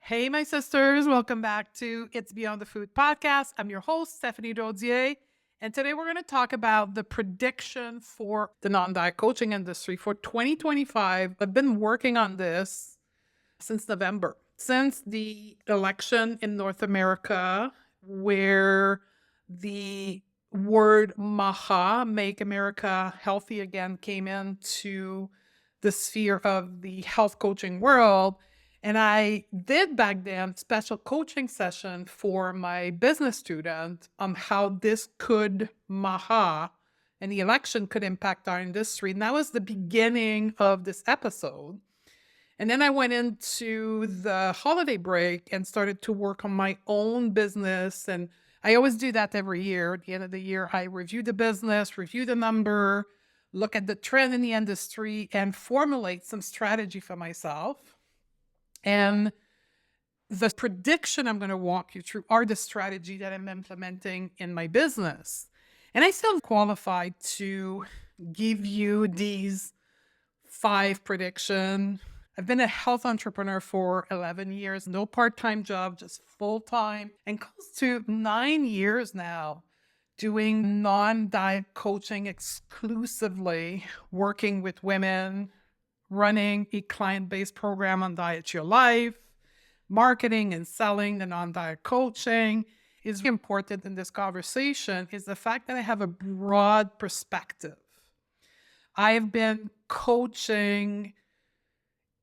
Hey, my sisters, welcome back to It's Beyond the Food podcast. I'm your host, Stephanie Dodier, and today we're going to talk about the prediction for the non-diet coaching industry for 2025. I've been working on this since November, since the election in North America, where the word MAHA, Make America Healthy Again, came into the sphere of the health coaching world. And I did back then special coaching session for my business student on how this could MAHA and the election could impact our industry. And that was the beginning of this episode. And then I went into the holiday break and started to work on my own business. And I always do that every year. At the end of the year, I review the business, review the number, look at the trend in the industry, and formulate some strategy for myself. And the prediction I'm going to walk you through are the strategy that I'm implementing in my business. And I still qualified to give you these 5 predictions. I've been a health entrepreneur for 11 years, no part-time job, just full-time, and close to 9 years now doing non-diet coaching exclusively, working with women, running a client-based program on Diet Your Life, marketing and selling the non-diet coaching. Is important in this conversation is the fact that I have a broad perspective. I've been coaching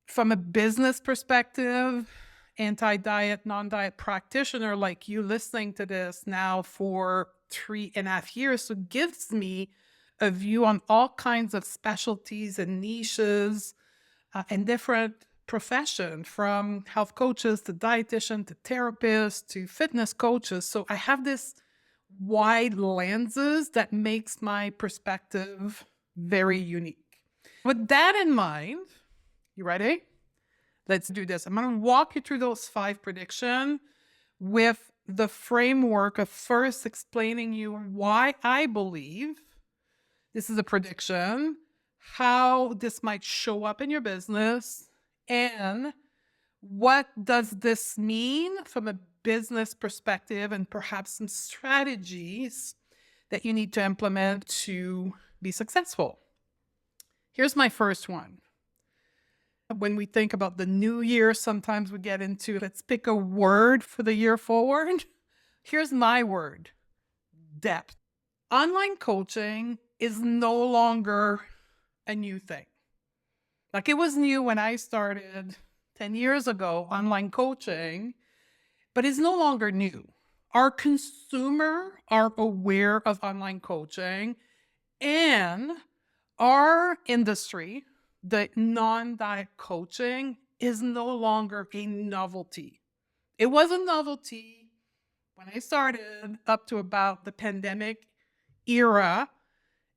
from a business perspective, anti-diet, non-diet practitioner like you listening to this now for 3.5 years. So it gives me a view on all kinds of specialties and niches and different professions, from health coaches to dietitian to therapists to fitness coaches. So I have this wide lenses that makes my perspective very unique. With that in mind, you ready? Let's do this. I'm going to walk you through those 5 predictions with the framework of first explaining you why I believe this is a prediction, how this might show up in your business, and what does this mean from a business perspective, and perhaps some strategies that you need to implement to be successful. Here's my first one. When we think about the new year, sometimes we get into, let's pick a word for the year forward. Here's my word: depth. Online coaching is no longer a new thing. Like, it was new when I started 10 years ago, online coaching, but it's no longer new. Our consumer are aware of online coaching, and our industry, the non-diet coaching, is no longer a novelty. It was a novelty when I started up to about the pandemic era,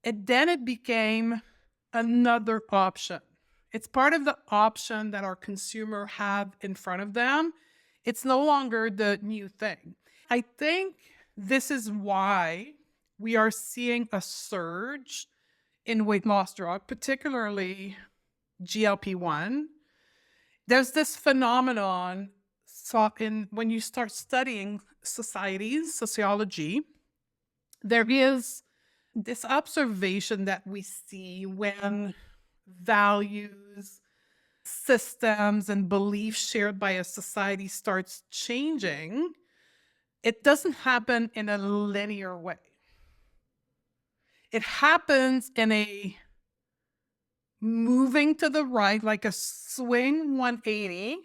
and then it became another option. It's part of the option that our consumer have in front of them. It's no longer the new thing. I think this is why we are seeing a surge in weight loss drug, particularly GLP-1. There's this phenomenon when you start studying sociology, there is this observation that we see when values, systems, and beliefs shared by a society starts changing. It doesn't happen in a linear way. It happens in a moving to the right, like a swing 180,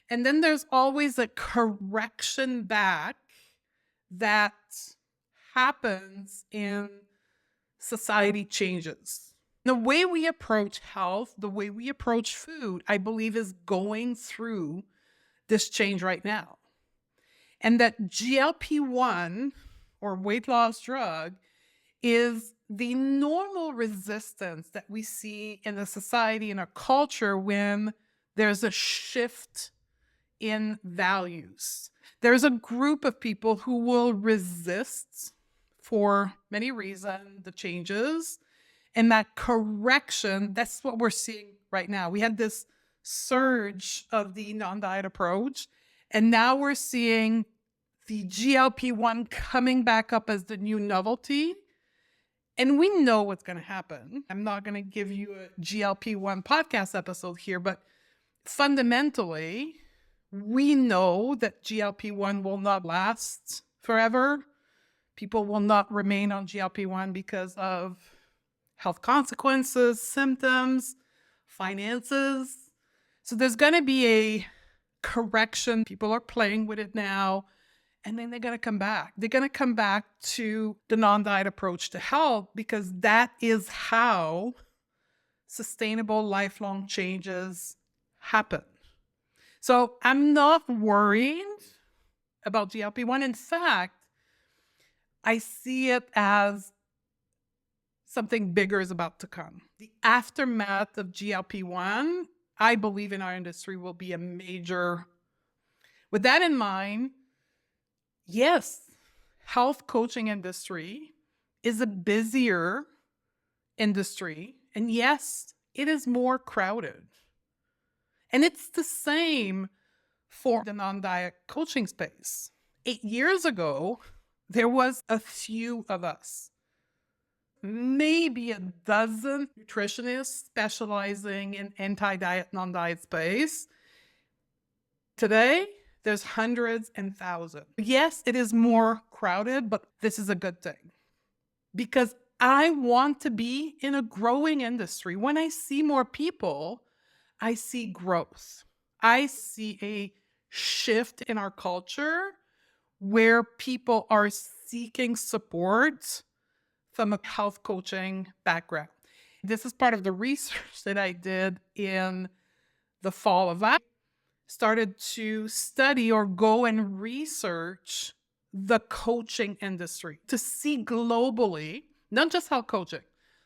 and then there's always a correction back that happens in society changes. The way we approach health, the way we approach food, I believe is going through this change right now. And that GLP-1, or weight loss drug, is the normal resistance that we see in a society, in a culture, when there's a shift in values. There's a group of people who will resist for many reasons the changes, and that correction, that's what we're seeing right now. We had this surge of the non-diet approach, And now we're seeing the GLP-1 coming back up as the new novelty. And we know what's going to happen. I'm not going to give you a GLP-1 podcast episode here, but fundamentally, we know that GLP-1 will not last forever. People will not remain on GLP-1 because of health consequences, symptoms, finances. So there's going to be a correction. People are playing with it now, and then they're going to come back. They're going to come back to the non-diet approach to health because that is how sustainable lifelong changes happen. So I'm not worried about GLP-1. In fact, I see it as something bigger is about to come. The aftermath of GLP-1, I believe in our industry, will be a major. With that in mind, yes, health coaching industry is a busier industry. And yes, it is more crowded. And it's the same for the non-diet coaching space. 8 years ago, there was a few of us, maybe a dozen nutritionists specializing in anti-diet, non-diet space. Today, there's hundreds and thousands. Yes, it is more crowded, but this is a good thing because I want to be in a growing industry. When I see more people, I see growth. I see a shift in our culture where people are seeking support from a health coaching background. This is part of the research that I did in the fall of last year. Started to study or go and research the coaching industry to see globally, not just health coaching,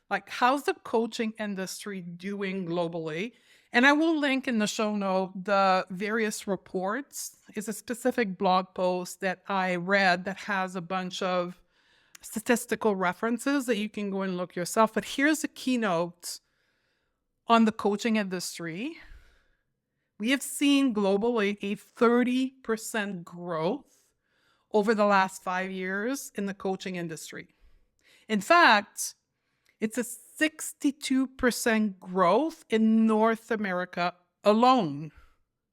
like how's the coaching industry doing globally. And I will link in the show note the various reports. It's a specific blog post that I read that has a bunch of statistical references that you can go and look yourself. But here's a keynote on the coaching industry. We have seen globally a 30% growth over the last 5 years in the coaching industry. In fact, it's a 62% growth in North America alone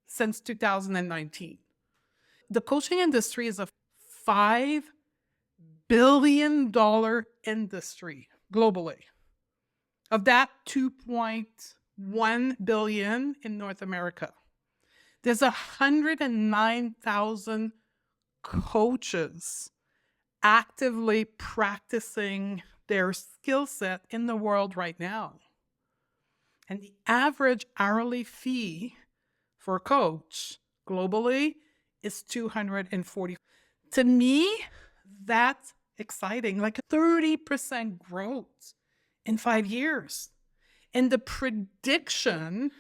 since 2019. The coaching industry is a $5 billion industry globally. Of that, 2.1 billion in North America. There's 109,000 coaches actively practicing their skill set in the world right now. And the average hourly fee for a coach globally is $240. To me, that's exciting, like a 30% growth in 5 years. And the prediction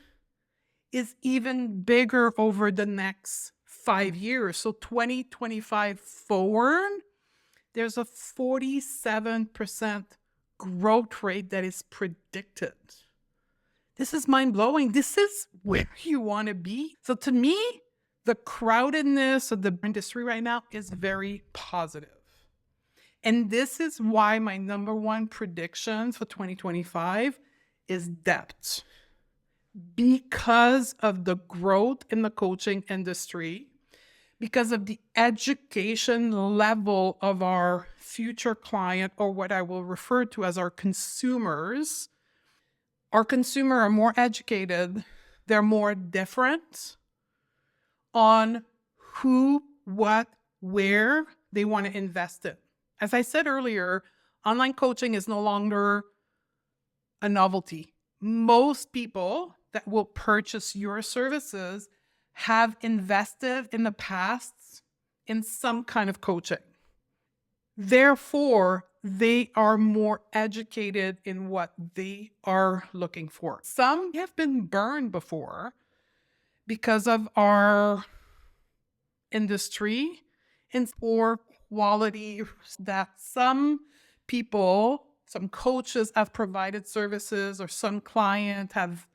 is even bigger over the next 5 years. So 2025 forward, there's a 47% growth rate that is predicted. This is mind-blowing. This is where you want to be. So to me, the crowdedness of the industry right now is very positive. And this is why my number one prediction for 2025 is depth. Because of the growth in the coaching industry, because of the education level of our future client, or what I will refer to as our consumers. Our consumers are more educated. They're more different on who, what, where they want to invest in. As I said earlier, online coaching is no longer a novelty. Most people that will purchase your services have invested in the past in some kind of coaching. Therefore, they are more educated in what they are looking for. Some have been burned before because of our industry and poor quality that some people, some coaches have provided services, or some clients have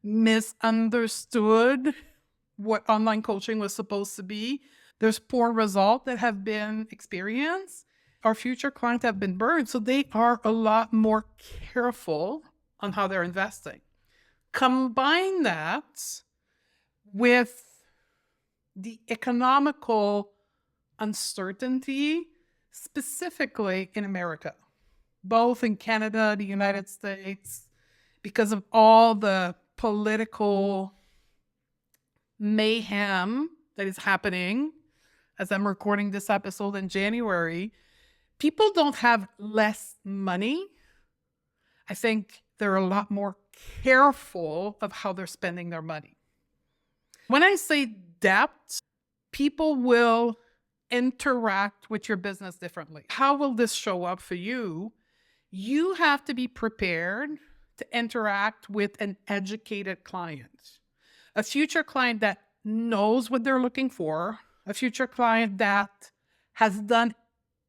misunderstood what online coaching was supposed to be. There's poor results that have been experienced. Our future clients have been burned, so they are a lot more careful on how they're investing. Combine that with the economical uncertainty, specifically in America, both in Canada, the United States, because of all the political mayhem that is happening as I'm recording this episode in January. People don't have less money. I think they're a lot more careful of how they're spending their money. When I say debt, people will interact with your business differently. How will this show up for you? You have to be prepared to interact with an educated client, a future client that knows what they're looking for, a future client that has done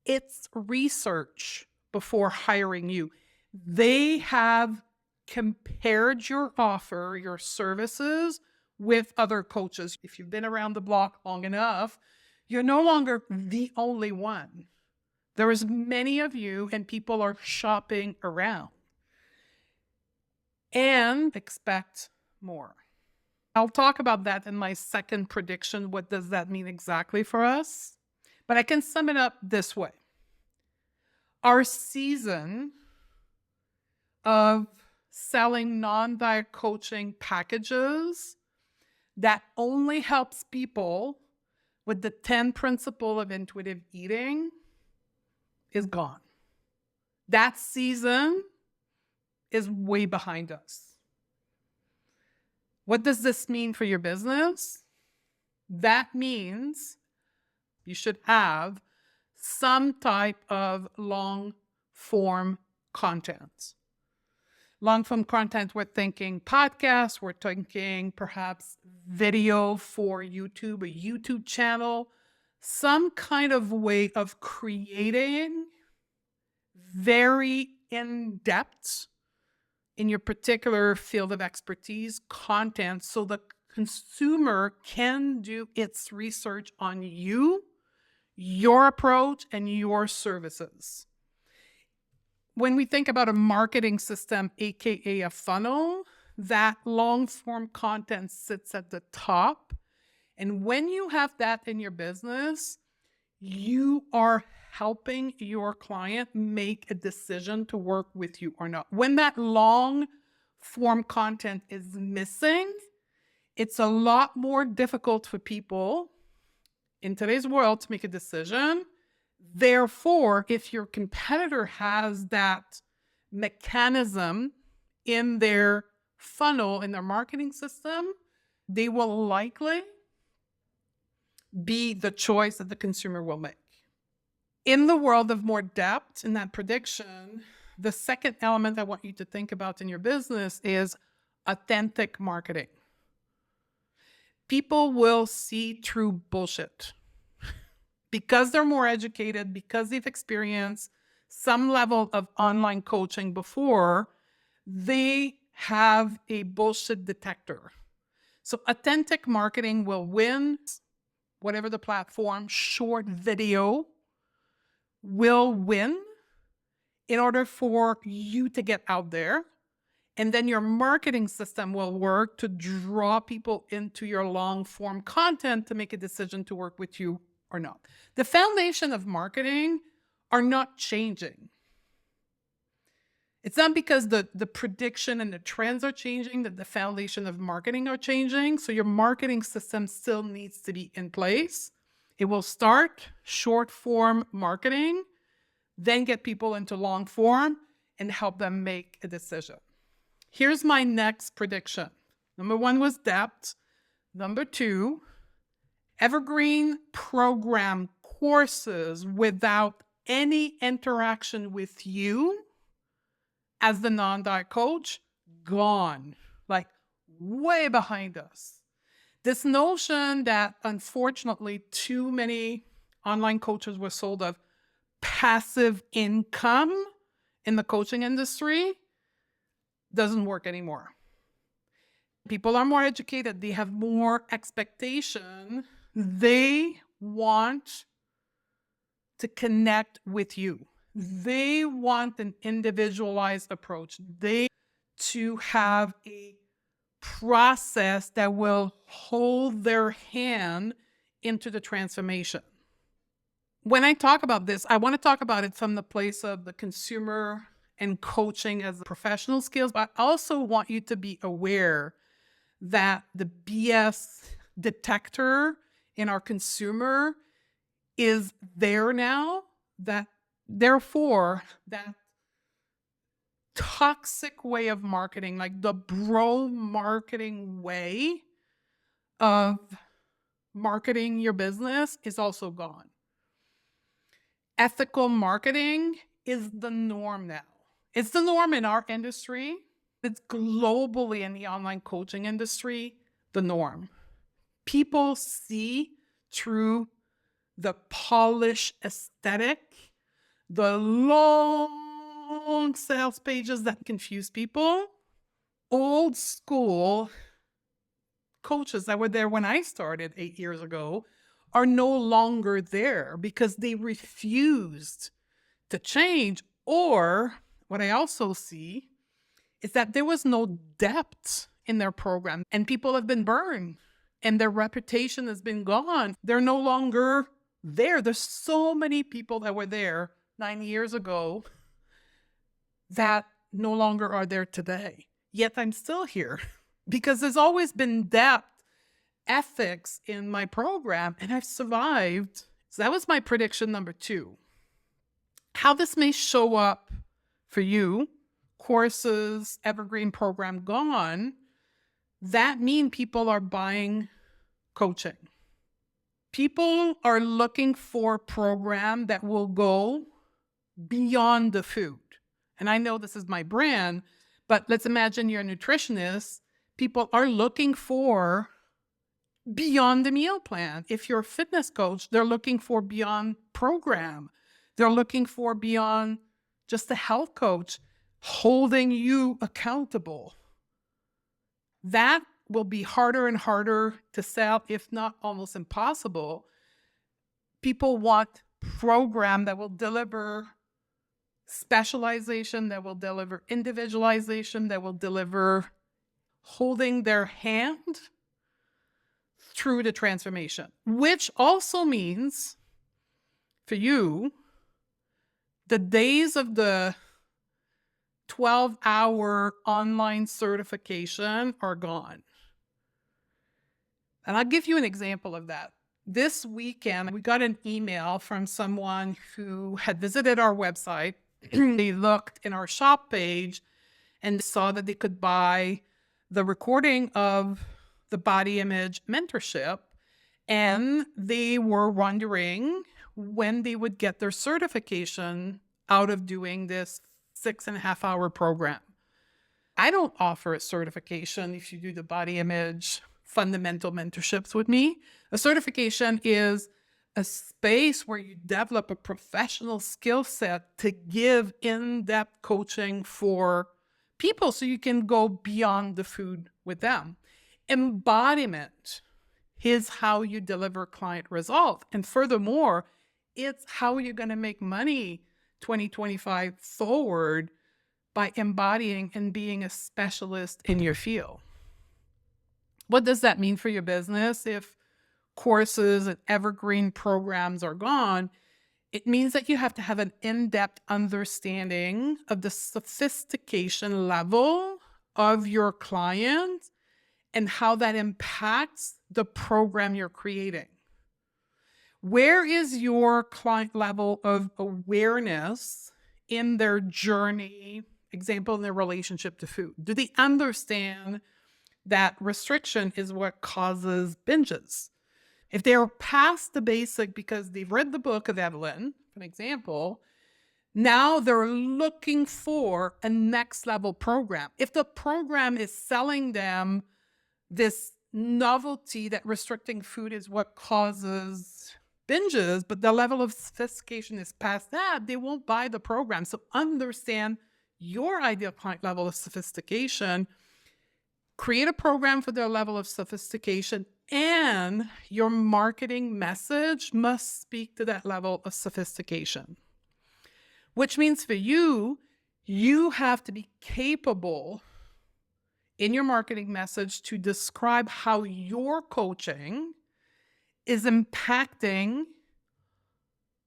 its research before hiring you. They have compared your offer, your services with other coaches. If you've been around the block long enough, you're no longer the only one. There is many of you and people are shopping around and expect more. I'll talk about that in my second prediction. What does that mean exactly for us? But I can sum it up this way. Our season of selling non-diet coaching packages that only helps people with the 10 principles of intuitive eating is gone. That season is way behind us. What does this mean for your business? That means you should have some type of long-form content. Long-form content, we're thinking podcasts, we're thinking perhaps video for YouTube, a YouTube channel, some kind of way of creating very in-depth in your particular field of expertise content so the consumer can do its research on you, your approach, and your services. When we think about a marketing system, aka a funnel, that long-form content sits at the top. And when you have that in your business, you are helping your client make a decision to work with you or not. When that long-form content is missing, it's a lot more difficult for people in today's world to make a decision. Therefore, if your competitor has that mechanism in their funnel, in their marketing system, they will likely be the choice that the consumer will make. In the world of more depth in that prediction, the second element I want you to think about in your business is authentic marketing. People will see through bullshit. Because they're more educated, because they've experienced some level of online coaching before, they have a bullshit detector. So authentic marketing will win, whatever the platform, short video will win in order for you to get out there. And then your marketing system will work to draw people into your long form content to make a decision to work with you or not. The foundation of marketing are not changing. It's not because the prediction and the trends are changing that the foundation of marketing are changing. So your marketing system still needs to be in place. It will start short form marketing, then get people into long form and help them make a decision. Here's my next prediction. Number 1 was depth. Number 2, evergreen program courses without any interaction with you as the non-diet coach, gone, like way behind us. This notion that unfortunately too many online coaches were sold of passive income in the coaching industry doesn't work anymore. People are more educated. They have more expectation. They want to connect with you. They want an individualized approach. They to have a process that will hold their hand into the transformation. When I talk about this, I want to talk about it from the place of the consumer and coaching as professional skills, but I also want you to be aware that the BS detector in our consumer is there now, that therefore that toxic way of marketing, like the bro marketing way of marketing your business, is also gone. Ethical marketing is the norm now. It's the norm in our industry. It's globally in the online coaching industry, the norm. People see through the polished aesthetic, the long sales pages that confuse people. Old school coaches that were there when I started 8 years ago are no longer there because they refused to change. Or what I also see is that there was no depth in their program and people have been burned and their reputation has been gone. They're no longer there. There's so many people that were there 9 years ago that no longer are there today. Yet I'm still here because there's always been depth, ethics in my program, and I've survived. So that was my prediction number 2. How this may show up for you, courses, evergreen program gone, that means people are buying coaching. People are looking for a program that will go beyond the food. And I know this is my brand, but let's imagine you're a nutritionist. People are looking for beyond the meal plan. If you're a fitness coach, they're looking for beyond program. They're looking for beyond just a health coach holding you accountable. That will be harder and harder to sell, if not almost impossible. People want program that will deliver specialization, that will deliver individualization, that will deliver holding their hand through the transformation, which also means for you, the days of the 12-hour online certification are gone. And I'll give you an example of that. This weekend, we got an email from someone who had visited our website. They looked in our shop page and saw that they could buy the recording of the body image mentorship. And they were wondering when they would get their certification out of doing this 6.5-hour program. I don't offer a certification if you do the body image fundamental mentorships with me. A certification is a space where you develop a professional skill set to give in-depth coaching for people so you can go beyond the food with them. Embodiment is how you deliver client results. And furthermore, it's how you're going to make money 2025 forward by embodying and being a specialist in your field. What does that mean for your business if courses and evergreen programs are gone? It means that you have to have an in-depth understanding of the sophistication level of your client and how that impacts the program you're creating. Where is your client level of awareness in their journey, example, in their relationship to food? Do they understand that restriction is what causes binges? If they're past the basic because they've read the book of Evelyn, for example, now they're looking for a next level program. If the program is selling them this novelty that restricting food is what causes binges, but the level of sophistication is past that, they won't buy the program. So understand your ideal client level of sophistication Create a program for their level of sophistication, and your marketing message must speak to that level of sophistication. Which means for you, you have to be capable in your marketing message to describe how your coaching is impacting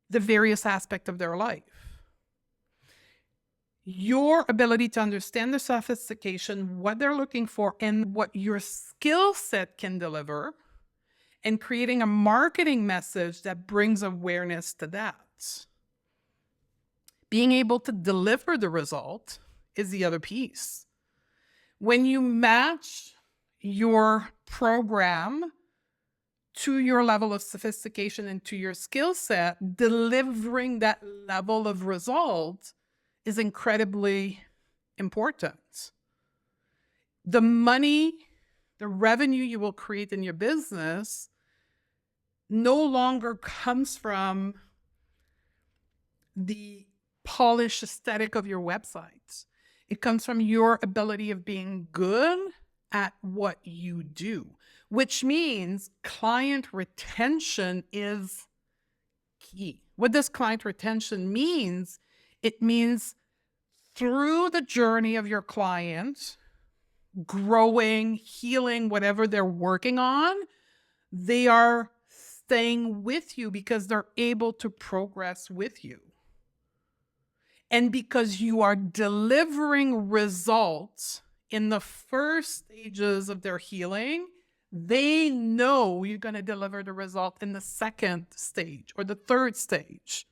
the various aspects of their life. Your ability to understand the sophistication, what they're looking for, and what your skill set can deliver, and creating a marketing message that brings awareness to that. Being able to deliver the result is the other piece. When you match your program to your level of sophistication and to your skill set, delivering that level of result is incredibly important. The money, the revenue you will create in your business no longer comes from the polished aesthetic of your website. It comes from your ability of being good at what you do, which means client retention is key. What does client retention means? It means through the journey of your client, growing, healing, whatever they're working on, they are staying with you because they're able to progress with you. And because you are delivering results in the first stages of their healing, they know you're going to deliver the result in the second stage or the third stage.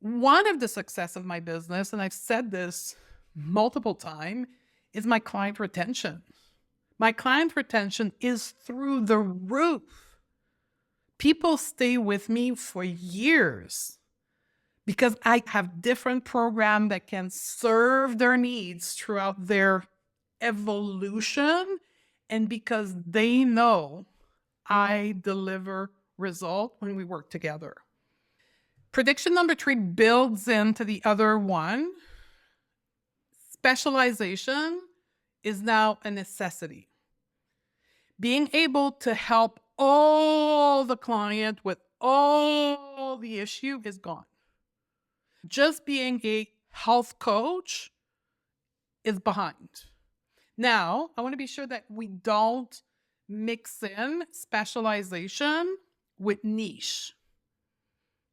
One of the success of my business, and I've said this multiple times, is my client retention. My client retention is through the roof. People stay with me for years because I have different programs that can serve their needs throughout their evolution, and because they know I deliver result when we work together. Prediction number 3 builds into the other one. Specialization is now a necessity. Being able to help all the client with all the issue is gone. Just being a health coach is behind. Now, I want to be sure that we don't mix in specialization with niche.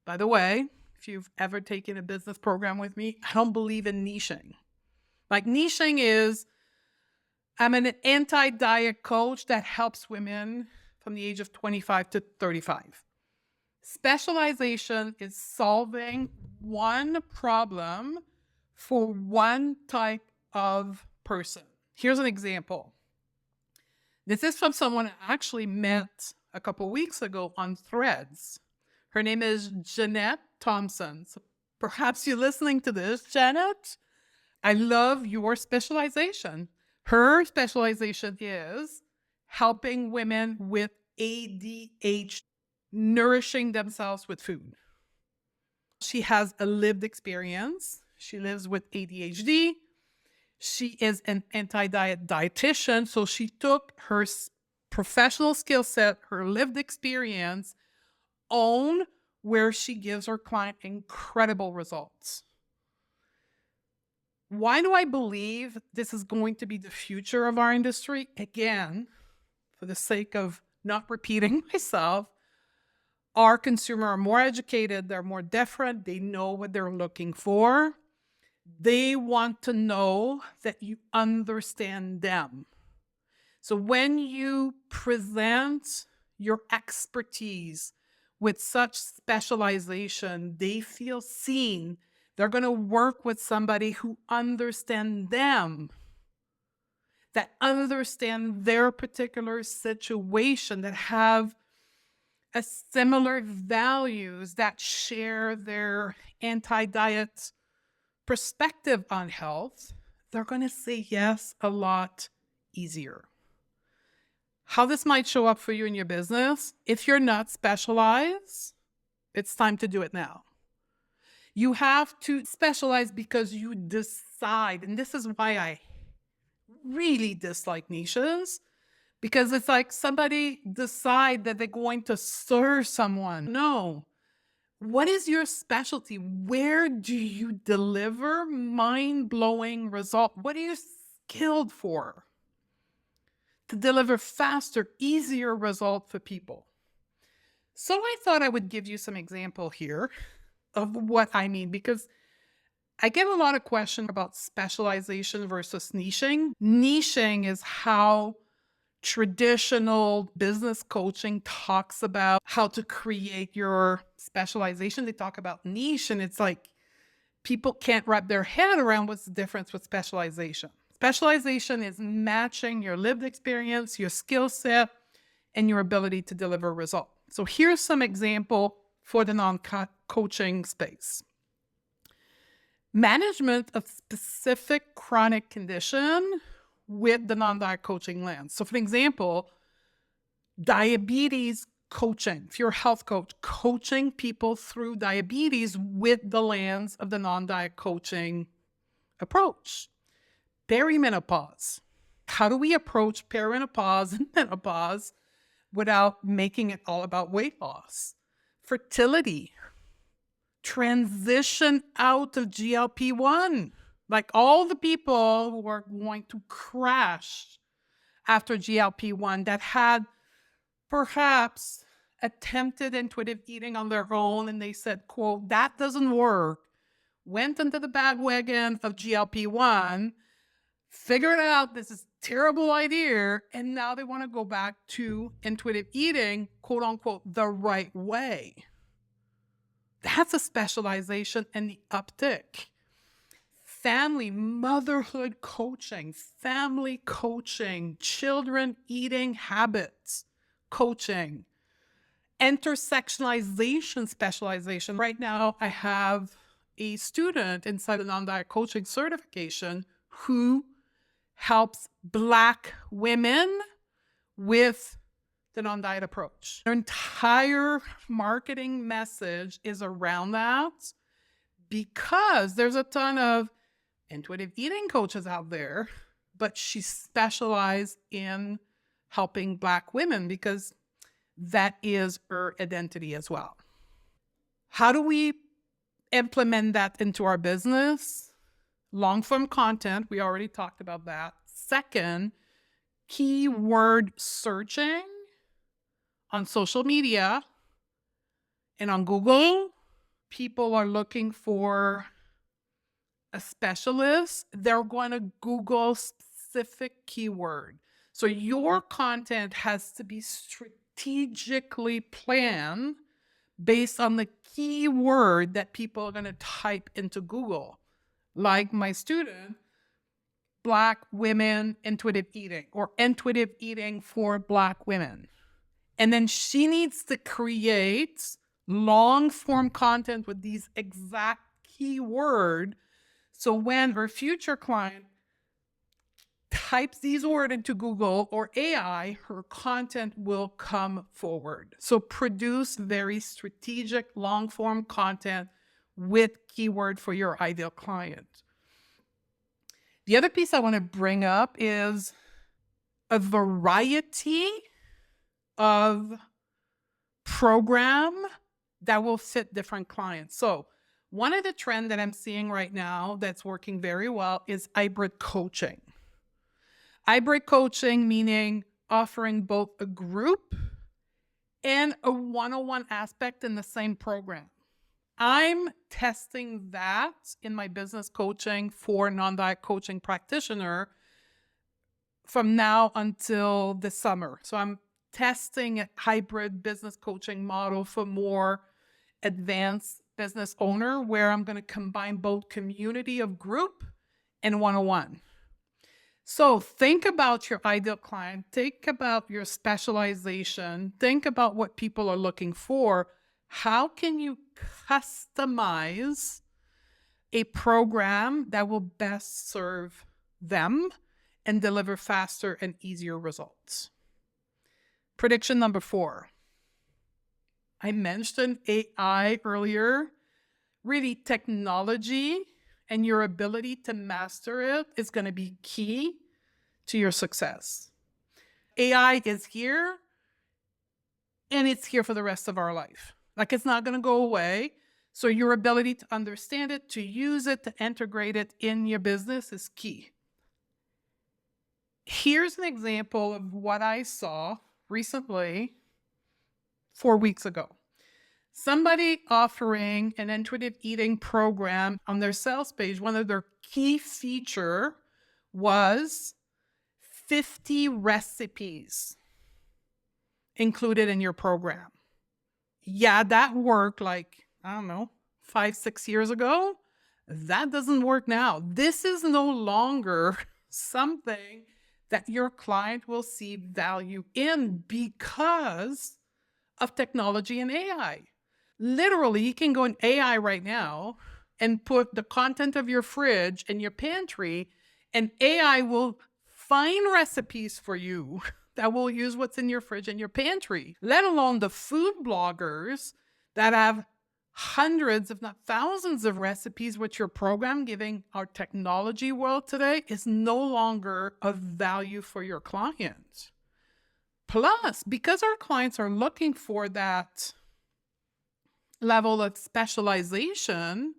By the way, if you've ever taken a business program with me, I don't believe in niching. Like niching is, I'm an anti-diet coach that helps women from the age of 25 to 35. Specialization is solving one problem for one type of person. Here's an example. This is from someone I actually met a couple weeks ago on Threads. Her name is Jeanette Thompson. So perhaps you're listening to this, Janet. I love your specialization. Her specialization is helping women with ADHD, nourishing themselves with food. She has a lived experience. She lives with ADHD. She is an anti-diet dietitian. So she took her professional skill set, her lived experience, on where she gives her client incredible results. Why do I believe this is going to be the future of our industry? Again, for the sake of not repeating myself, our consumers are more educated, they're more different, they know what they're looking for. They want to know that you understand them. So when you present your expertise with such specialization, they feel seen. They're going to work with somebody who understands them, that understand their particular situation, that have a similar values, that share their anti-diet perspective on health. They're going to say yes a lot easier. How this might show up for you in your business, if you're not specialized, it's time to do it now. You have to specialize because you decide, and this is why I really dislike niches because it's like somebody decide that they're going to serve someone. No. What is your specialty? Where do you deliver mind-blowing result? What are you skilled for to deliver faster, easier result for people? So I thought I would give you some example here of what I mean, because I get a lot of questions about specialization versus niching. Niching is how traditional business coaching talks about how to create your specialization. They talk about niche, and it's like people can't wrap their head around what's the difference with specialization. Specialization is matching your lived experience, your skill set, and your ability to deliver results. So here's some example for the non-coaching space. Management of specific chronic condition with the non-diet coaching lens. So for example, diabetes coaching. If you're a health coach, coaching people through diabetes with the lens of the non-diet coaching approach. Perimenopause. How do we approach perimenopause and menopause without making it all about weight loss? Fertility. Transition out of GLP-1. Like all the people who are going to crash after GLP-1 that had perhaps attempted intuitive eating on their own, and they said, quote, that doesn't work, went into the bandwagon of GLP-1, figured out this is a terrible idea, and now they want to go back to intuitive eating, quote unquote, the right way. That's a specialization and the uptick. Family, motherhood coaching, family coaching, children eating habits coaching, intersectionalization specialization. Right now, I have a student inside the non-diet coaching certification who helps Black women with the non-diet approach. Their entire marketing message is around that because there's a ton of intuitive eating coaches out there, but she specialized in helping Black women because that is her identity as well. How do we implement that into our business? Long-form content, we already talked about that. Second, keyword searching on social media and on Google. People are looking for a specialist. They're going to Google specific keyword. So your content has to be strategically planned based on the keyword that people are going to type into Google. Like my student, Black women intuitive eating, or intuitive eating for Black women. And then she needs to create long form content with these exact keyword. So when her future client types these words into Google or AI, her content will come forward. So produce very strategic long form content with keyword for your ideal client. The other piece I want to bring up is a variety of program that will fit different clients. So one of the trends that I'm seeing right now that's working very well is hybrid coaching. Hybrid coaching meaning offering both a group and a one-on-one aspect in the same program. I'm testing that in my business coaching for non-diet coaching practitioner from now until the summer. So I'm testing a hybrid business coaching model for more advanced business owner where I'm going to combine both community of group and one-on-one. So think about your ideal client, think about your specialization, think about what people are looking for. How can you customize a program that will best serve them and deliver faster and easier results? Prediction number 4. I mentioned AI earlier. Really, technology and your ability to master it is going to be key to your success. AI is here, and it's here for the rest of our life. Like, it's not going to go away. So your ability to understand it, to use it, to integrate it in your business is key. Here's an example of what I saw recently 4 weeks ago. Somebody offering an intuitive eating program on their sales page. One of their key feature was 50 recipes included in your program. Yeah, that worked like, I don't know, 5, 6 years ago. That doesn't work now. This is no longer something that your client will see value in because of technology and AI. Literally, you can go in AI right now and put the content of your fridge and your pantry, and AI will find recipes for you that will use what's in your fridge and your pantry, let alone the food bloggers that have hundreds, if not thousands of recipes, which your program, giving our technology world today, is no longer of value for your clients. Plus, because our clients are looking for that level of specialization,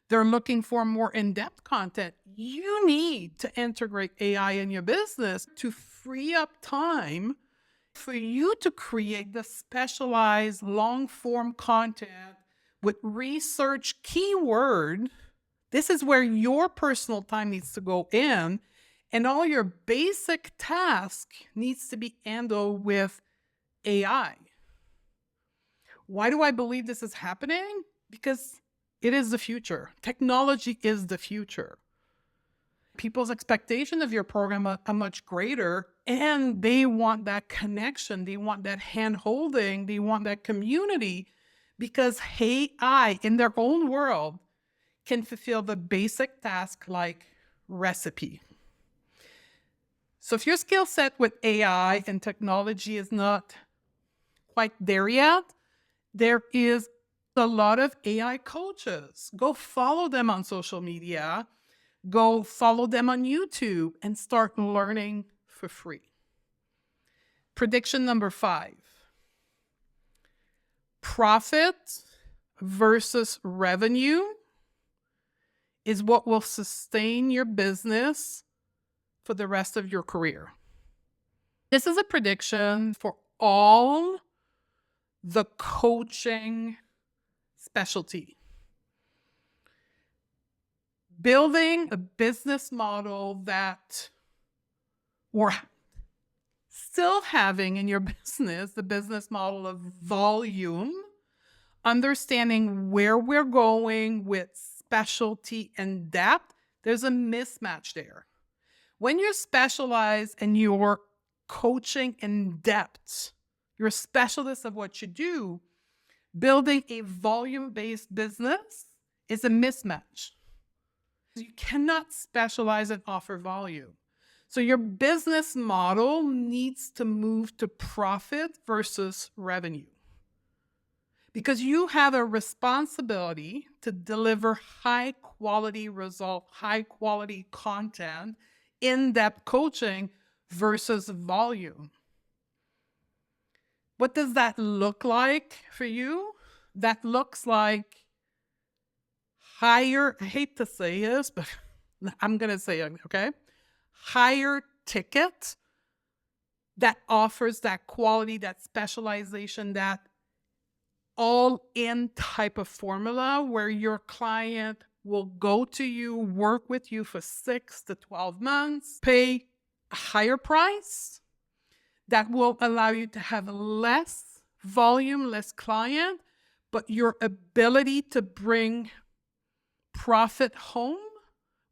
they're looking for more in-depth content. You need to integrate AI in your business to free up time for you to create the specialized long-form content with research keyword. This is where your personal time needs to go in, and all your basic task needs to be handled with AI. Why do I believe this is happening? Because it is the future. Technology is the future. People's expectation of your program are much greater, and they want that connection. They want that hand-holding. They want that community, because AI in their own world can fulfill the basic task like recipe. So if your skill set with AI and technology is not quite there yet, there is a lot of AI coaches. Go follow them on social media. Go follow them on YouTube and start learning for free. Prediction number 5. Profit versus revenue is what will sustain your business for the rest of your career. This is a prediction for all the coaching specialty. Building a business model that, or still having in your business the business model of volume, understanding where we're going with specialty and depth, there's a mismatch there. When you're specialized and you're coaching in depth, you're a specialist of what you do, building a volume-based business is a mismatch. You cannot specialize and offer volume. So your business model needs to move to profit versus revenue, because you have a responsibility to deliver high quality result, high quality content, in-depth coaching versus volume. What does that look like for you? That looks like higher, I hate to say this, but I'm going to say it, okay? Higher ticket that offers that quality, that specialization, that all-in type of formula where your client will go to you, work with you for 6 to 12 months, pay a higher price that will allow you to have less volume, less client, but your ability to bring profit home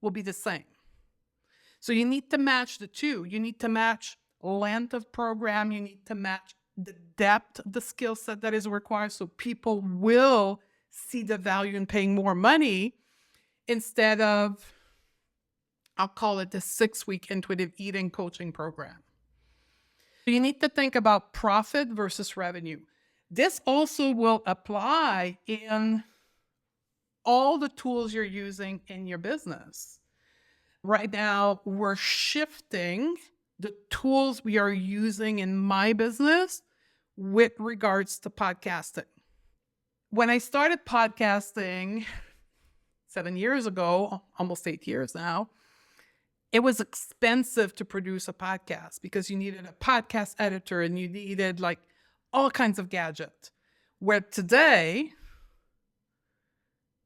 will be the same. So you need to match the two. You need to match length of program. You need to match the depth of the skill set that is required, so people will see the value in paying more money instead of, I'll call it the 6-week intuitive eating coaching program. You need to think about profit versus revenue. This also will apply in all the tools you're using in your business. Right now, we're shifting the tools we are using in my business with regards to podcasting. When I started podcasting 7 years ago, almost 8 years now, it was expensive to produce a podcast because you needed a podcast editor and you needed like all kinds of gadgets. Where today,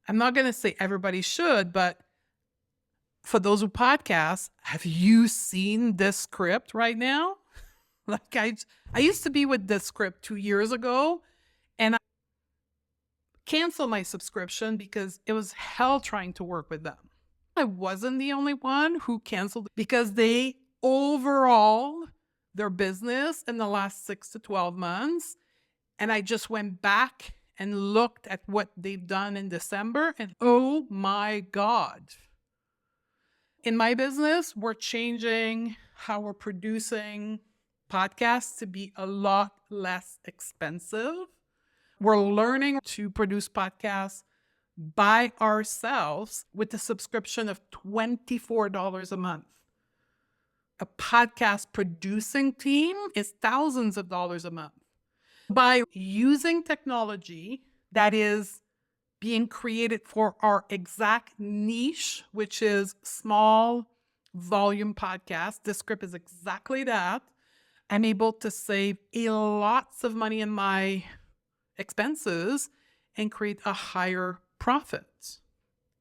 I'm not going to say everybody should, but for those who podcast, have you seen this script right now? Like I used to be with this script 2 years ago, and I canceled my subscription because it was hell trying to work with them. I wasn't the only one who canceled because they overhauled their business in the last 6 to 12 months. And I just went back and looked at what they've done in December, and oh my God. In my business, we're changing how we're producing podcasts to be a lot less expensive. We're learning to produce podcasts by ourselves with a subscription of $24 a month. A podcast producing team is thousands of dollars a month. By using technology that is being created for our exact niche, which is small volume podcasts, this script is exactly that. I'm able to save lots of money in my expenses and create a higher profit.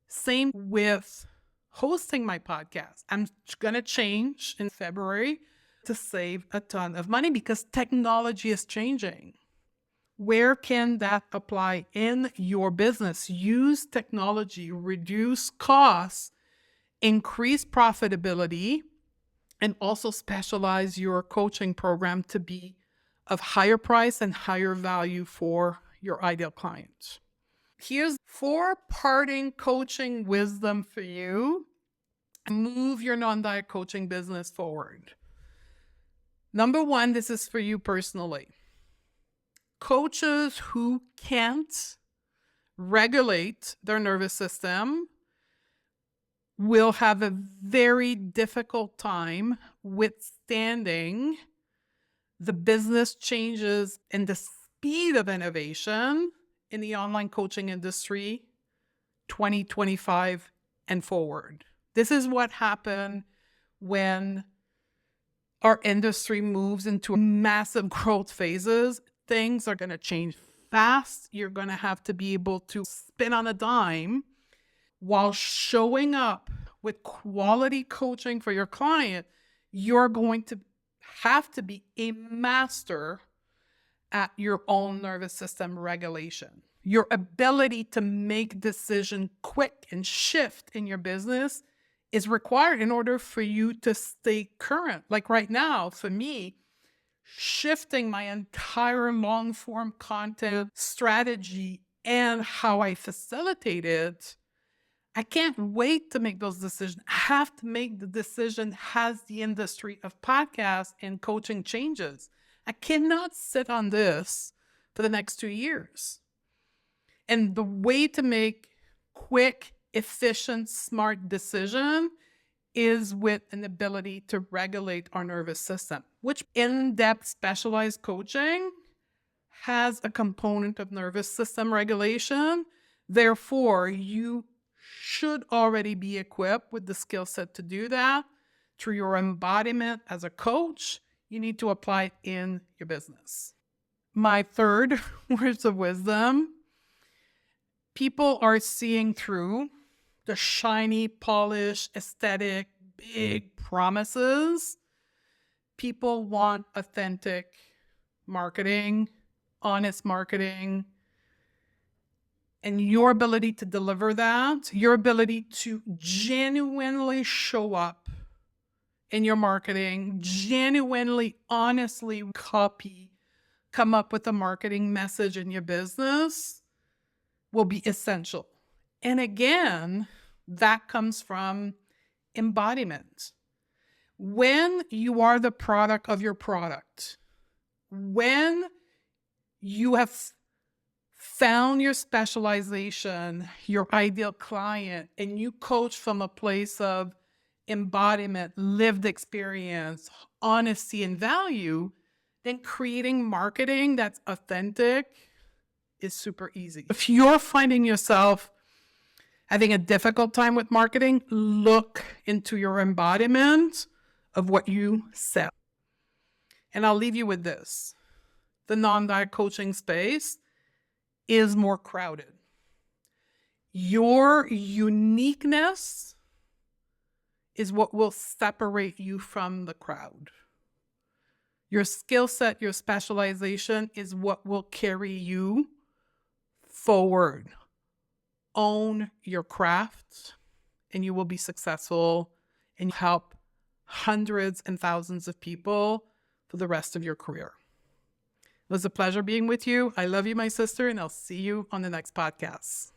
Same with hosting my podcast. I'm going to change in February to save a ton of money because technology is changing. Where can that apply in your business? Use technology, reduce costs, increase profitability, and also specialize your coaching program to be of higher price and higher value for your ideal clients. Here's 4 parting coaching wisdom for you. Move your non-diet coaching business forward. Number 1, this is for you personally. Coaches who can't regulate their nervous system will have a very difficult time withstanding the business changes and the speed of innovation in the online coaching industry 2025 and forward. This is what happened when our industry moves into massive growth phases. Things are going to change fast. You're going to have to be able to spin on a dime while showing up with quality coaching for your client. You're going to have to be a master at your own nervous system regulation. Your ability to make decisions quick and shift in your business is required in order for you to stay current. Like right now, for me, shifting my entire long form content strategy and how I facilitate it, I can't wait to make those decisions. I have to make the decision as the industry of podcasts and coaching changes. I cannot sit on this for the next 2 years. And the way to make quick, efficient, smart decision is with an ability to regulate our nervous system, which in-depth specialized coaching has a component of nervous system regulation. Therefore, you should already be equipped with the skill set to do that through your embodiment as a coach. You need to apply it in your business. My 3rd words of wisdom: people are seeing through the shiny, polished, aesthetic, big promises. People want authentic marketing, honest marketing, and your ability to deliver that, your ability to genuinely show up in your marketing, genuinely, honestly come up with a marketing message in your business will be essential. And again, that comes from embodiment. When you are the product of your product, when you have found your specialization, your ideal client, and you coach from a place of embodiment, lived experience, honesty, and value, then creating marketing that's authentic is super easy. If you're finding yourself having a difficult time with marketing, look into your embodiment of what you sell. And I'll leave you with this. The non-diet coaching space is more crowded. Your uniqueness is what will separate you from the crowd. Your skill set, your specialization is what will carry you forward. Own your craft, and you will be successful and help hundreds and thousands of people for the rest of your career. It was a pleasure being with you. I love you, my sister, and I'll see you on the next podcast.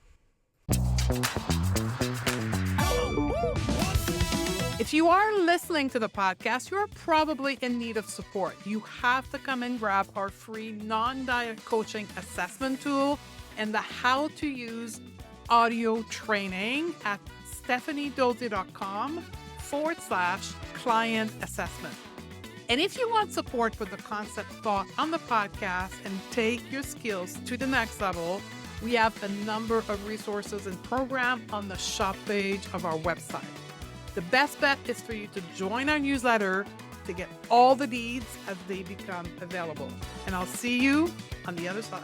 If you are listening to the podcast, you're probably in need of support. You have to come and grab our free non-diet coaching assessment tool and the how to use audio training at stephaniedodier.com/client assessment. And if you want support with the concept taught on the podcast and take your skills to the next level, we have a number of resources and programs on the shop page of our website. The best bet is for you to join our newsletter to get all the deeds as they become available. And I'll see you on the other side.